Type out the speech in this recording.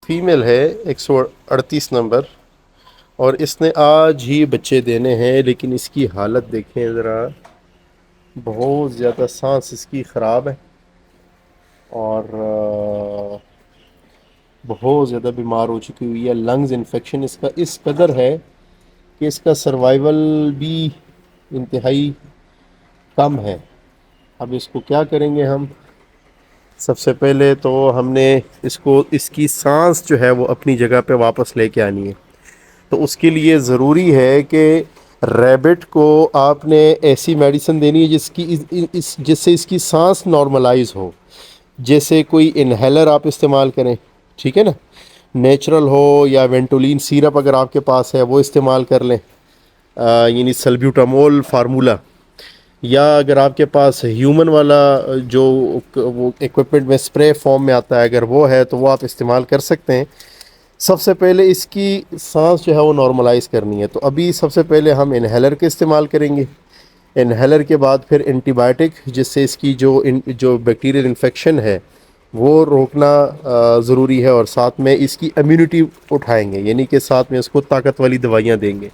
Female ہے 138 number, اور اس نے آج ہی بچے دینے ہیں، لیکن اس کی حالت دیکھیں ذرا، بہت زیادہ سانس اس کی خراب ہے، اور بہت زیادہ بیمار ہو چکی ہوئی ہے۔ لنگز انفیکشن اس کا اس قدر ہے کہ اس کا سروائیول بھی انتہائی کم ہے۔ اب اس کو کیا کریں گے ہم؟ سب سے پہلے تو ہم نے اس کی سانس جو ہے وہ اپنی جگہ پہ واپس لے کے آنی ہے۔ تو اس کے لیے ضروری ہے کہ ریبٹ کو آپ نے ایسی میڈیسن دینی ہے جس سے اس کی سانس نارملائز ہو، جیسے کوئی انہیلر آپ استعمال کریں، ٹھیک ہے نا، نیچرل ہو یا وینٹولین سیرپ اگر آپ کے پاس ہے وہ استعمال کر لیں، یعنی سلبیوٹامول فارمولا، یا اگر آپ کے پاس ہیومن والا جو وہ ایکوپمنٹ میں اسپرے فارم میں آتا ہے اگر وہ ہے تو وہ آپ استعمال کر سکتے ہیں۔ سب سے پہلے اس کی سانس جو ہے وہ نارملائز کرنی ہے، تو ابھی سب سے پہلے ہم انہیلر کے استعمال کریں گے۔ انہیلر کے بعد پھر اینٹی بائیوٹک، جس سے اس کی جو بیکٹیریل انفیکشن ہے وہ روکنا ضروری ہے، اور ساتھ میں اس کی امیونٹی اٹھائیں گے، یعنی کہ ساتھ میں اس کو طاقت والی دوائیاں دیں گے۔